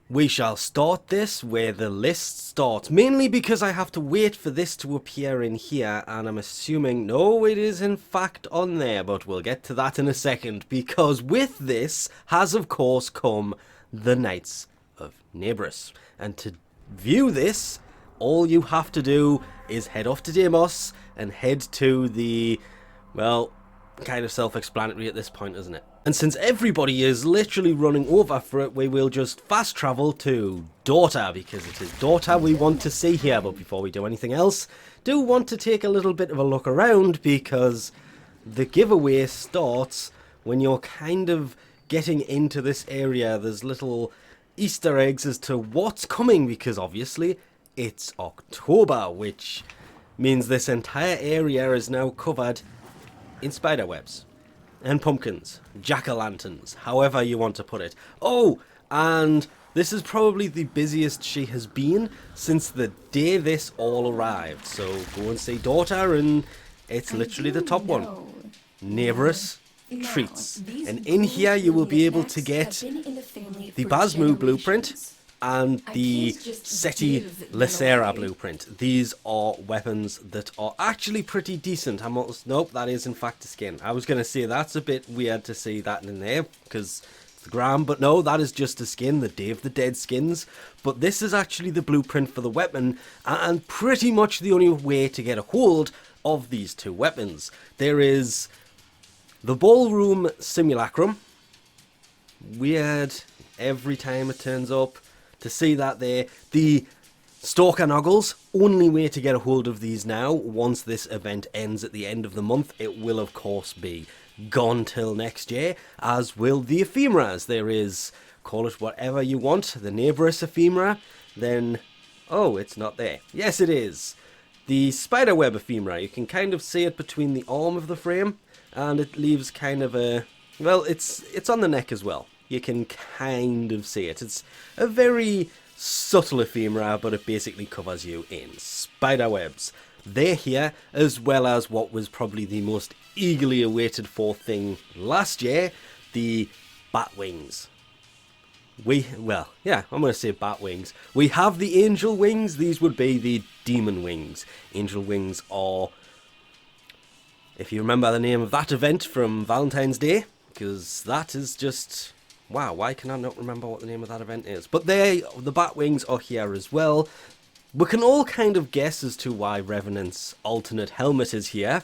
We shall start this where the list starts, mainly because I have to wait for this to appear in here, and I'm assuming, no, it is in fact on there, but we'll get to that in a second, because with this has of course come the Knights of Naberus. And to view this, all you have to do is head off to Deimos and head to the, well, kind of self-explanatory at this point, isn't it? And since everybody is literally running over for it, we will just fast travel to Daughter, because it is Daughter we want to see here. But before we do anything else, do want to take a little bit of a look around, because the giveaway starts when you're kind of getting into this area. There's little Easter eggs as to what's coming, because obviously it's October, which means this entire area is now covered in spiderwebs and pumpkins, jack-o'-lanterns, however you want to put it. Oh, and this is probably the busiest she has been since the day this all arrived. So go and see Daughter, and it's literally the top one. Naberus Treats. And in here you will be able to get the Basmu blueprint and the Seti Lacera blueprint. These are weapons that are actually pretty decent. Nope, that is in fact a skin. I was going to say that's a bit weird to see that in there because it's the gram, but no, that is just a skin, the Day of the Dead skins. But this is actually the blueprint for the weapon, and pretty much the only way to get a hold of these two weapons. There is the Ballroom Simulacrum. Weird every time it turns up. To see that there, the Stalker Noggles, only way to get a hold of these now, once this event ends at the end of the month. It will of course be gone till next year, as will the Ephemeras. There is, call it whatever you want, the Naberus Ephemera, then, oh, it's not there. Yes, it is. The Spiderweb Ephemera, you can kind of see it between the arm of the frame, and it leaves kind of a, well, it's on the neck as well. You can kind of see it. It's a very subtle ephemera, but it basically covers you in spider webs. They're here, as well as what was probably the most eagerly awaited for thing last year, the bat wings. Well, yeah, I'm going to say bat wings. We have the angel wings. These would be the demon wings. Angel wings are, if you remember the name of that event from Valentine's Day, because that is just, wow, why can I not remember what the name of that event is? But the Batwings are here as well. We can all kind of guess as to why Revenant's alternate helmet is here.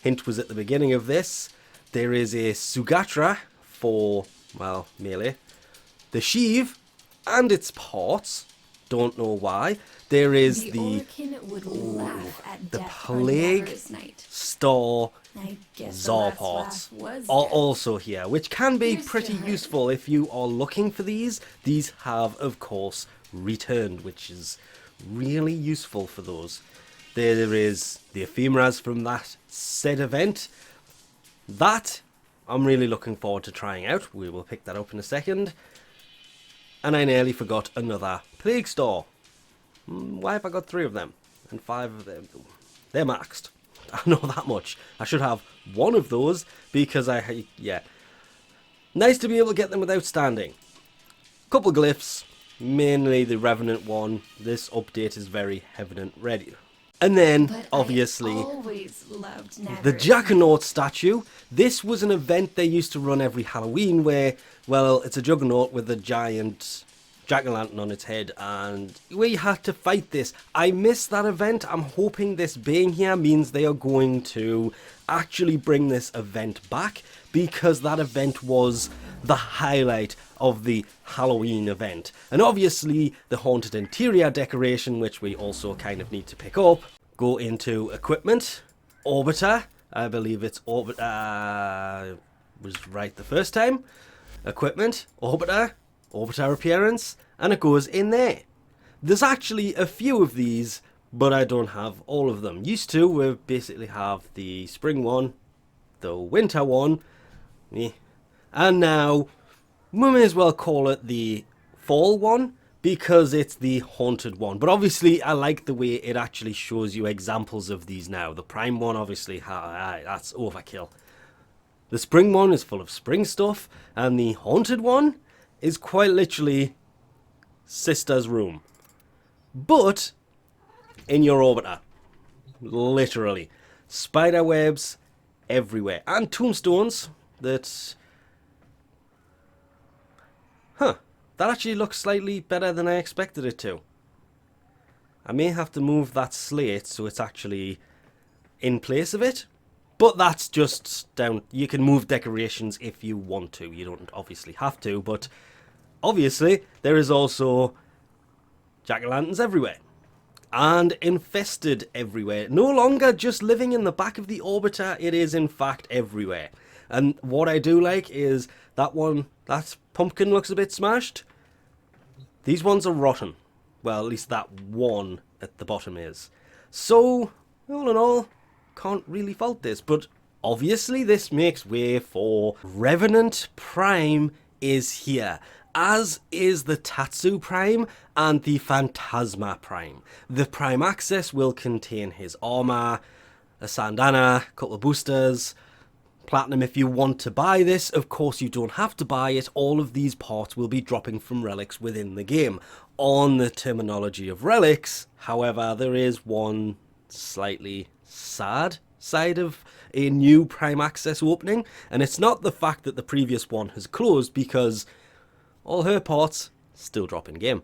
Hint was at the beginning of this. There is a Sugatra for, well, melee. The Sheave and its parts. Don't know why. There is the Plague Star Zar parts are also here, which can be pretty useful if you are looking for these. These have, of course, returned, which is really useful for those. There is the Ephemeras from that said event. That I'm really looking forward to trying out. We will pick that up in a second. And I nearly forgot another Plague Star. Why have I got 3 of them? And 5 of them? They're maxed. I know that much. I should have 1 of those because yeah. Nice to be able to get them without standing. Couple glyphs, mainly the Revenant one. This update is very Revenant ready. And then, obviously, the Juggernaut statue. This was an event they used to run every Halloween where, well, it's a Juggernaut with a giant jack-o'-lantern on its head, and we had to fight this. I missed that event. I'm hoping this being here means they are going to actually bring this event back, because that event was the highlight of the Halloween event. And obviously the haunted interior decoration, which we also kind of need to pick up. Go into equipment, Orbiter. I believe it's Orbiter was right the first time. Equipment, Orbiter appearance, and it goes in there. There's actually a few of these, but I don't have all of them. Used to, we basically have the spring one, the winter one, and now we may as well call it the fall one, because it's the haunted one. But obviously I like the way it actually shows you examples of these now. The prime one, obviously, that's overkill. The spring one is full of spring stuff, and the haunted one is quite literally sister's room. But in your orbiter. Literally. Spider webs everywhere. And tombstones that... Huh. That actually looks slightly better than I expected it to. I may have to move that slate so it's actually in place of it. But that's just down... You can move decorations if you want to. You don't obviously have to, but obviously there is also jack-o'-lanterns everywhere. And infested everywhere. No longer just living in the back of the orbiter, it is in fact everywhere. And what I do like is that one, that pumpkin looks a bit smashed. These ones are rotten. Well, at least that one at the bottom is. So, all in all, can't really fault this. But obviously this makes way for Revenant Prime is here. As is the Tatsu Prime and the Phantasma Prime. The Prime Access will contain his armor, a sandana, a couple of boosters, platinum if you want to buy this. Of course you don't have to buy it. All of these parts will be dropping from relics within the game. On the terminology of relics, however, there is one slightly sad side of a new Prime Access opening, and it's not the fact that the previous one has closed, because all her parts still drop in game.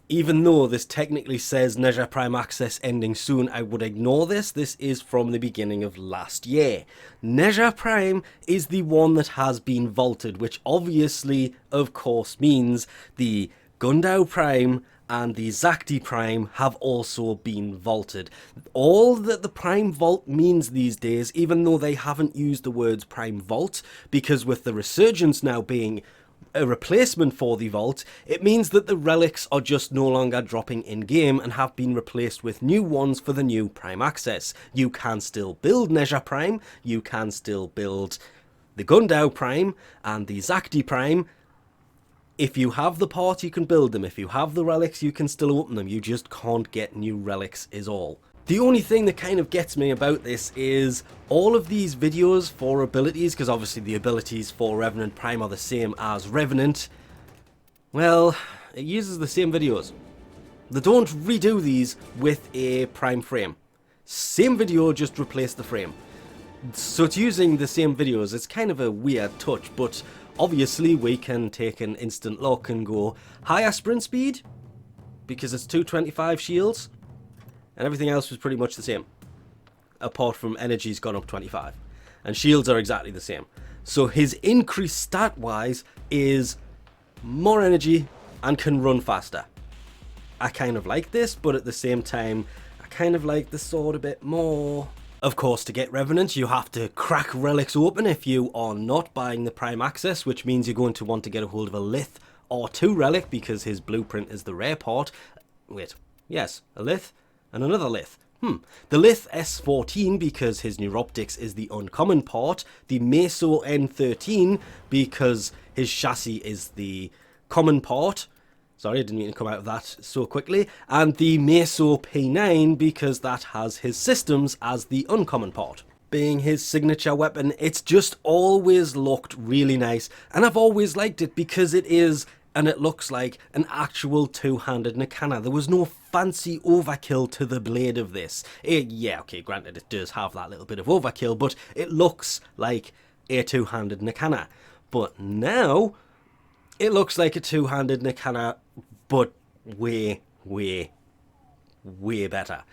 Even though this technically says Neja Prime Access ending soon, I would ignore this. This is from the beginning of last year. Neja Prime is the one that has been vaulted, which obviously, of course, means the Gundao Prime and the Zakti Prime have also been vaulted. All that the Prime Vault means these days, even though they haven't used the words Prime Vault, because with the Resurgence now being a replacement for the vault, it means that the relics are just no longer dropping in game and have been replaced with new ones for the new Prime Access. You can still build Neja Prime, you can still build the Gundao Prime and the Zakti Prime. If you have the part, you can build them. If you have the relics, you can still open them. You just can't get new relics is all. The only thing that kind of gets me about this is all of these videos for abilities, because obviously the abilities for Revenant Prime are the same as Revenant. Well, it uses the same videos. They don't redo these with a Prime frame. Same video, just replace the frame. So it's using the same videos. It's kind of a weird touch, but obviously we can take an instant look and go higher sprint speed, because it's 225 shields. And everything else was pretty much the same. Apart from energy's gone up 25. And shields are exactly the same. So his increase stat-wise is more energy and can run faster. I kind of like this, but at the same time, I kind of like the sword a bit more. Of course, to get Revenant, you have to crack relics open if you are not buying the Prime Access, which means you're going to want to get a hold of a Lith or 2 relic, because his blueprint is the rare part. Wait, yes, a Lith and another Lith. The Lith S14 because his Neuroptics is the uncommon part, the Meso N13 because his chassis is the common part. Sorry, I didn't mean to come out of that so quickly. And the Meso P9 because that has his systems as the uncommon part. Being his signature weapon, it's just always looked really nice, and I've always liked it because it is, and it looks like, an actual two-handed Nakana. There was no fancy overkill to the blade of this. Yeah, okay, granted it does have that little bit of overkill, but it looks like a two-handed Nakana. But now, it looks like a two-handed Nakana, but way, way, way better.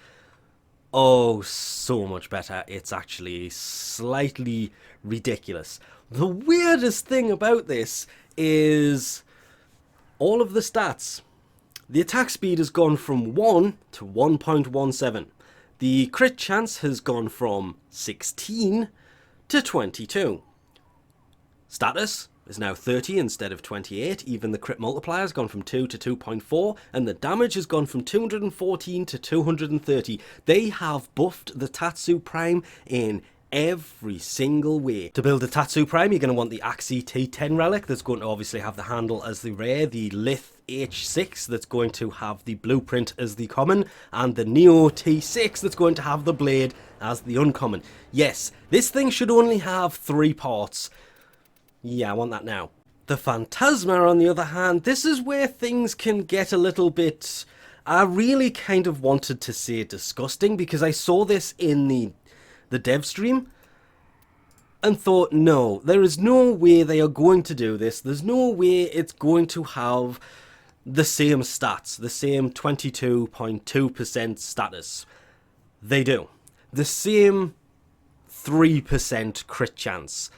Oh, so much better. It's actually slightly ridiculous. The weirdest thing about this is all of the stats. The attack speed has gone from 1 to 1.17. The crit chance has gone from 16 to 22. Status is now 30 instead of 28. Even the crit multiplier has gone from 2 to 2.4, and the damage has gone from 214 to 230. They have buffed the Tatsu Prime in every single way. To build a Tatsu Prime, you're going to want the Axii T10 relic that's going to obviously have the handle as the rare, the Lith H6 that's going to have the blueprint as the common, and the Neo T6 that's going to have the blade as the uncommon. Yes, this thing should only have 3 parts. Yeah, I want that now. The Phantasma, on the other hand, this is where things can get a little bit... I really kind of wanted to say disgusting, because I saw this in the dev stream and thought, no, there is no way they are going to do this. There's no way it's going to have the same stats, the same 22.2% status. They do. The same 3% crit chance.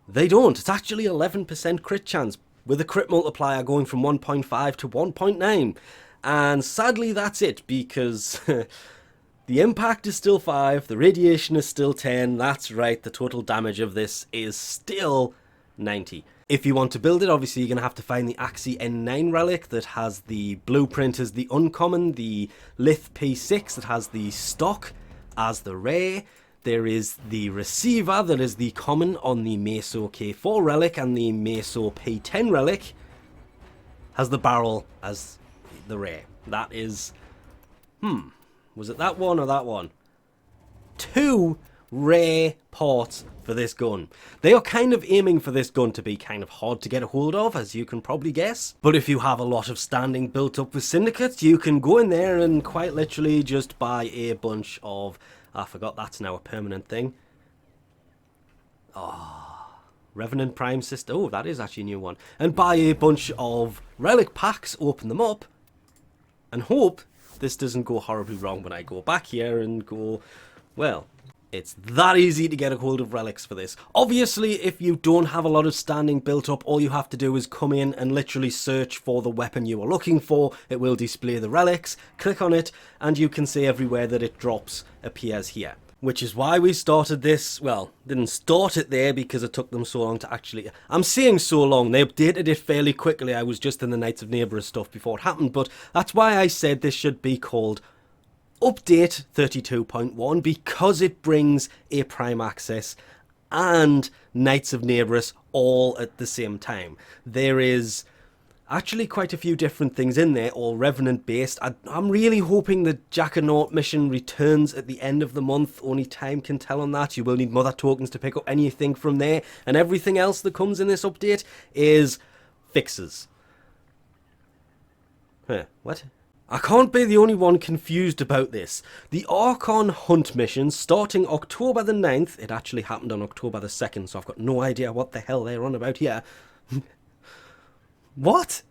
They don't. It's actually 11% crit chance, with a crit multiplier going from 1.5 to 1.9. And sadly that's it, because the impact is still 5, the radiation is still 10, that's right, the total damage of this is still 90. If you want to build it, obviously you're going to have to find the Axii N9 relic that has the blueprint as the uncommon, the Lith P6 that has the stock as the rare. There is the receiver that is the common on the Meso K4 relic, and the Meso P10 relic has the barrel as the rare. That is, was it that one or that one? 2 rare parts for this gun. They are kind of aiming for this gun to be kind of hard to get a hold of, as you can probably guess. But if you have a lot of standing built up with syndicates, you can go in there and quite literally just buy a bunch of... I forgot that's now a permanent thing. Oh, Revenant Prime system. Oh, that is actually a new one. And buy a bunch of relic packs, open them up, and hope this doesn't go horribly wrong when I go back here and go, well, it's that easy to get a hold of relics for this. Obviously, if you don't have a lot of standing built up, all you have to do is come in and literally search for the weapon you are looking for. It will display the relics, click on it, and you can see everywhere that it drops appears here. Which is why we started this, well, didn't start it there because it took them so long to actually... I'm saying so long, they updated it fairly quickly. I was just in the Knights of Naberus stuff before it happened, but that's why I said this should be called Update 32.1, because it brings a Prime Access and Knights of Naberus all at the same time. There is actually quite a few different things in there, all Revenant based. I'm really hoping the Jackernaut mission returns at the end of the month. Only time can tell on that. You will need mother tokens to pick up anything from there, and everything else that comes in this update is fixes. What? I can't be the only one confused about this. The Archon hunt mission starting October the 9th. It actually happened on October the 2nd, so I've got no idea what the hell they're on about here. What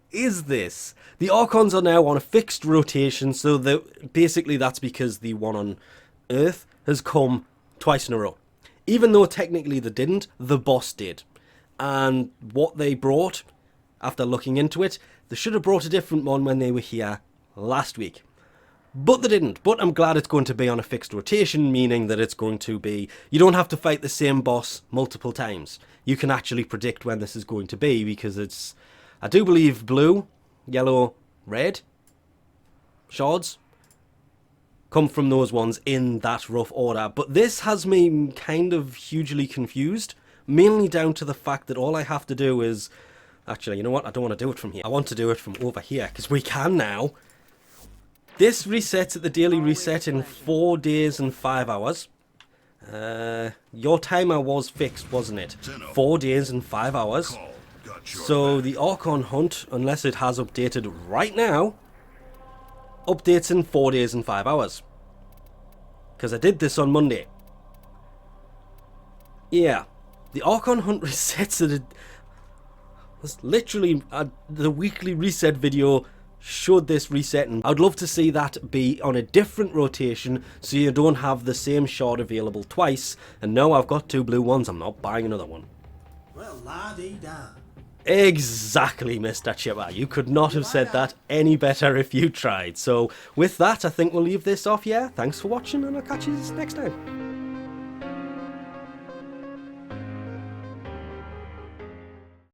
is this? The Archons are now on a fixed rotation, so basically that's because the one on Earth has come twice in a row. Even though technically they didn't, the boss did. And what they brought, after looking into it, they should have brought a different one when they were here last week. But they didn't. But I'm glad it's going to be on a fixed rotation, meaning that it's going to be... You don't have to fight the same boss multiple times. You can actually predict when this is going to be, because it's... I do believe blue, yellow, red shards come from those ones in that rough order. But this has me kind of hugely confused, mainly down to the fact that all I have to do is... Actually, you know what? I don't want to do it from here. I want to do it from over here, because we can now. This resets at the daily reset in 4 days and 5 hours. Your timer was fixed, wasn't it? 4 days and 5 hours. So the Archon hunt, unless it has updated right now, updates in 4 days and 5 hours. Because I did this on Monday. Yeah. The Archon hunt resets at... That's literally the weekly reset video showed this resetting. I'd love to see that be on a different rotation so you don't have the same shard available twice. And now I've got 2 blue ones, I'm not buying another one. Well, la-dee-da. Exactly, Mr. Chipper. You could not have said that any better if you tried. So with that, I think we'll leave this off here. Thanks for watching, and I'll catch you next time.